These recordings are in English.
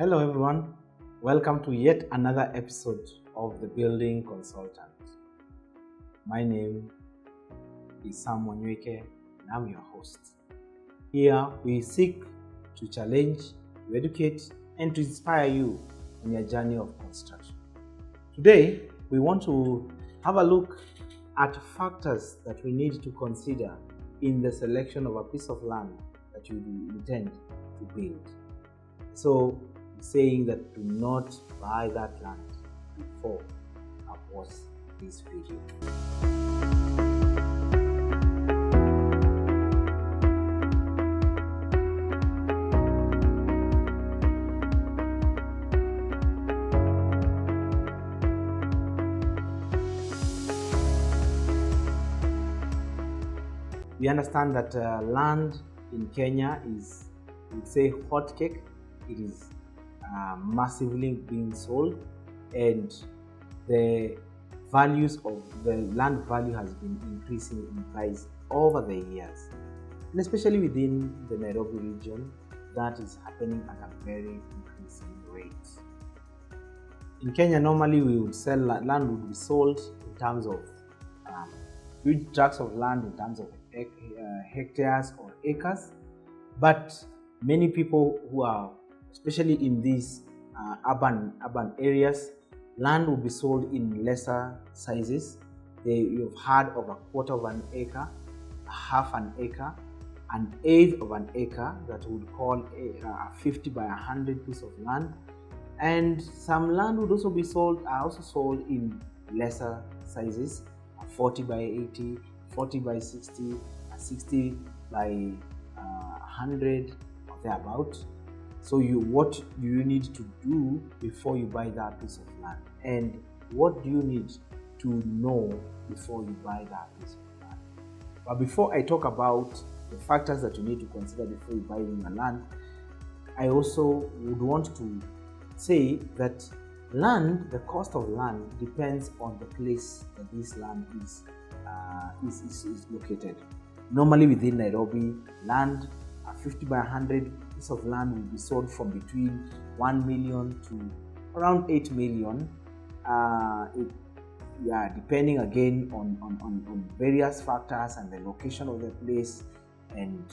Hello everyone, welcome to yet another episode of The Building Consultant. My name is Sam Wanyweke and I'm your host. Here we seek to challenge, to educate and to inspire you on your journey of construction. Today we want to have a look at factors that we need to consider in the selection of a piece of land that you intend to build. So saying that do not buy that land before I watch this video. We understand that land in Kenya is, we would say, hot cake. It is massively being sold, and the values of the land value has been increasing in price over the years, and especially within the Nairobi region, that is happening at a very increasing rate. In Kenya, normally we would sell land would be sold in terms of huge tracts of land, in terms of hectares or acres, but many people who are especially in these urban areas, land will be sold in lesser sizes. You've heard of a quarter of an acre, half an acre, an eighth of an acre, that we would call a 50 by 100 piece of land. And some land would also be sold, are also sold in lesser sizes, a 40 by 80, 40 by 60, a 60 by 100 or thereabouts. So what do you need to do before you buy that piece of land? And what do you need to know before you buy that piece of land? But before I talk about the factors that you need to consider before you buy your land, I also would want to say that land, the cost of land depends on the place that this land is located. Normally within Nairobi, land, a 50 by 100 piece of land will be sold from between 1 million to around 8 million. Depending again on various factors and the location of the place, and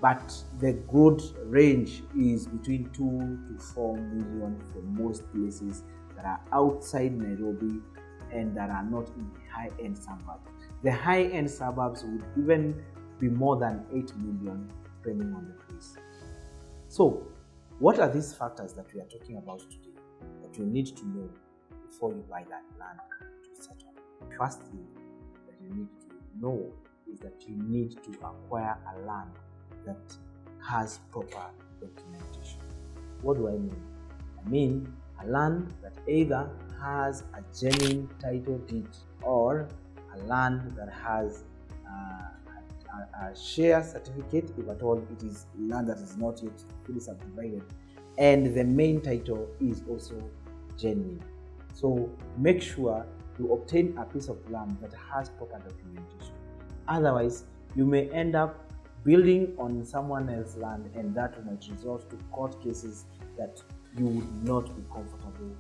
but the good range is between 2 to 4 million for most places that are outside Nairobi and that are not in the high-end suburbs. The high-end suburbs would even be more than 8 million depending on the place. So what are these factors that we are talking about today that you need to know before you buy that land to settle? First thing that you need to know is that you need to acquire a land that has proper documentation. What do I mean? I mean a land that either has a genuine title deed or a land that has a share certificate, if at all it is land that is not yet fully subdivided, and the main title is also genuine. So make sure you obtain a piece of land that has proper documentation. Otherwise, you may end up building on someone else's land, and that might result to court cases that you would not be comfortable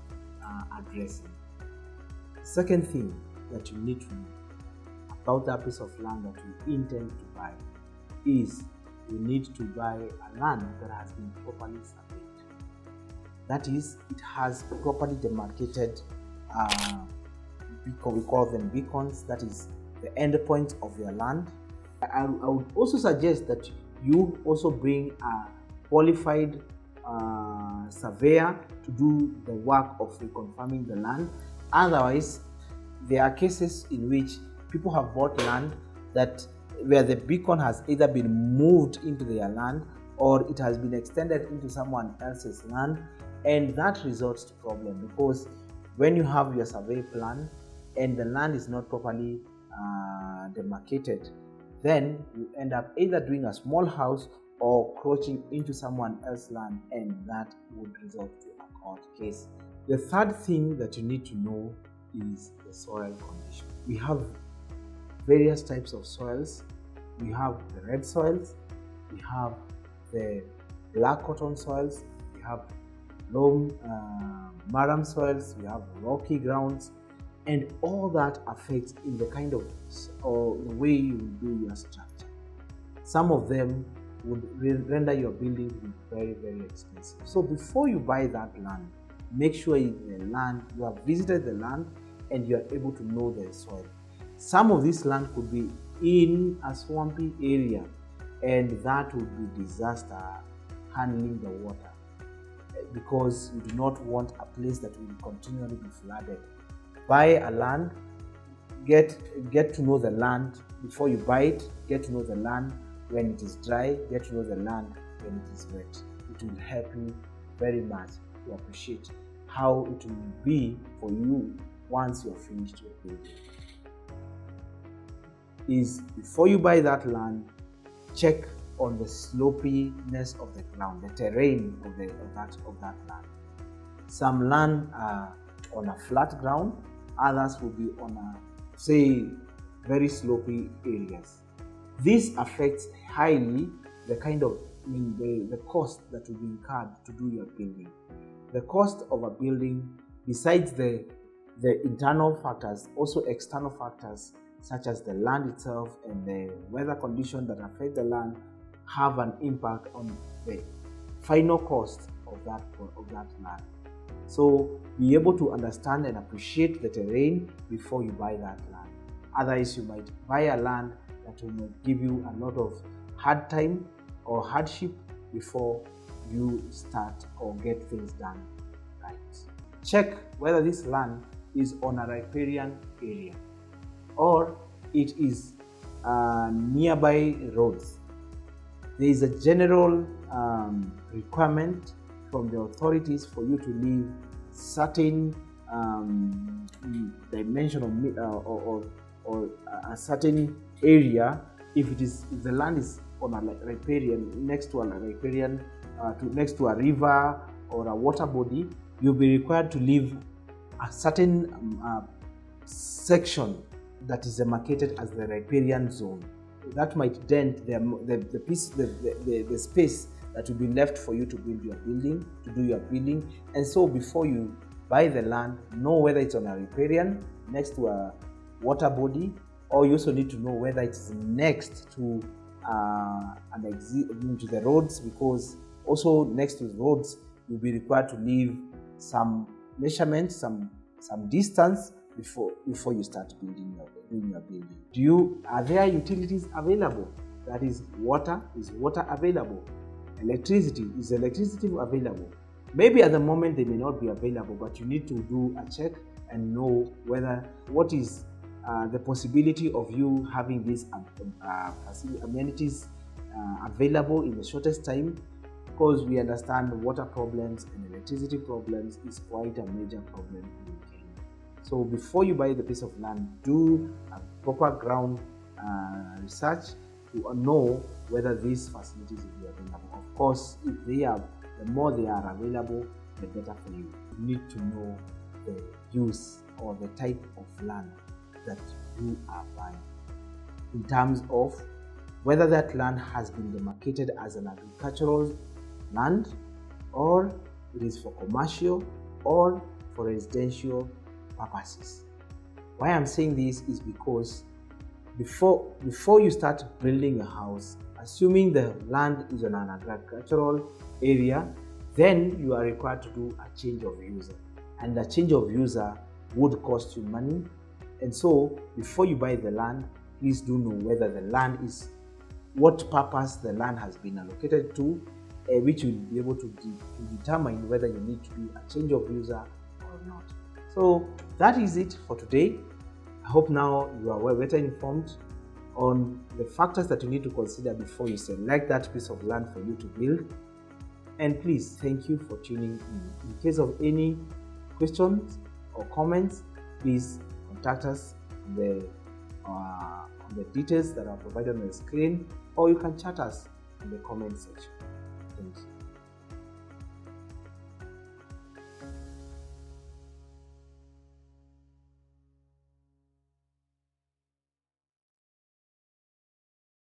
addressing. Second thing that you need to know about that piece of land that you intend to buy is you need to buy a land that has been properly surveyed. That is, it has properly demarcated, we call them beacons, that is the end point of your land. I would also suggest that you also bring a qualified surveyor to do the work of reconfirming the land. Otherwise, there are cases in which people have bought land where the beacon has either been moved into their land or it has been extended into someone else's land, and that results to problem, because when you have your survey plan and the land is not properly demarcated, then you end up either doing a small house or crouching into someone else's land, and that would result to a court case. The third thing that you need to know is the soil condition. We have various types of soils. We have the red soils, we have the black cotton soils, we have loam marram soils, we have rocky grounds, and all that affects in the kind of or the way you do your structure. Some of them would render your building very, very expensive. So before you buy that land, make sure you have visited the land and you are able to know the soil. Some of this land could be in a swampy area, and that would be disaster handling the water, because you do not want a place that will continually be flooded. Buy a land, get to know the land before you buy it, get to know the land when it is dry, get to know the land when it is wet. It will help you very much to appreciate how it will be for you once you're finished your building. Is before you buy that land, check on the slopiness of the ground, the terrain of that land. Some land are on a flat ground, others will be on a, say, very slopy areas. This affects highly the kind of the cost that will be incurred to do your building. The cost of a building, besides the internal factors, also external factors such as the land itself and the weather conditions that affect the land, have an impact on the final cost of that land. So be able to understand and appreciate the terrain before you buy that land. Otherwise, you might buy a land that will give you a lot of hard time or hardship before you start or get things done right. Check whether this land is on a riparian area or it is nearby roads. There is a general requirement from the authorities for you to leave certain dimension or a certain area if the land is on a riparian, next to a river or a water body. You'll be required to leave a certain section that is demarcated as the riparian zone. That might dent the space that will be left for you to do your building. And so before you buy the land, know whether it's on a riparian, next to a water body, or you also need to know whether it's next to to the roads, because also next to the roads you'll be required to leave some measurements, some distance before you start doing your building. Are there utilities available? That is water available? Electricity, is electricity available? Maybe at the moment they may not be available, but you need to do a check and know what is the possibility of you having these amenities available in the shortest time, because we understand water problems and electricity problems is quite a major problem in Kenya. So before you buy the piece of land, do a proper ground research to know whether these facilities will be available. Of course, if they are, the more they are available, the better for you. You need to know the use or the type of land that you are buying, in terms of whether that land has been demarcated as an agricultural land, or it is for commercial or for residential purposes. Why I'm saying this is because before you start building a house, assuming the land is on an agricultural area, then you are required to do a change of user, and the change of user would cost you money. And so before you buy the land, please do know whether the land is, what purpose the land has been allocated to, which will be able to determine whether you need to do a change of user or not. So that is it for today. I hope now you are better informed on the factors that you need to consider before you select that piece of land for you to build. And please, thank you for tuning in. In case of any questions or comments, please contact us on the details that are provided on the screen, or you can chat us in the comment section. Thank you.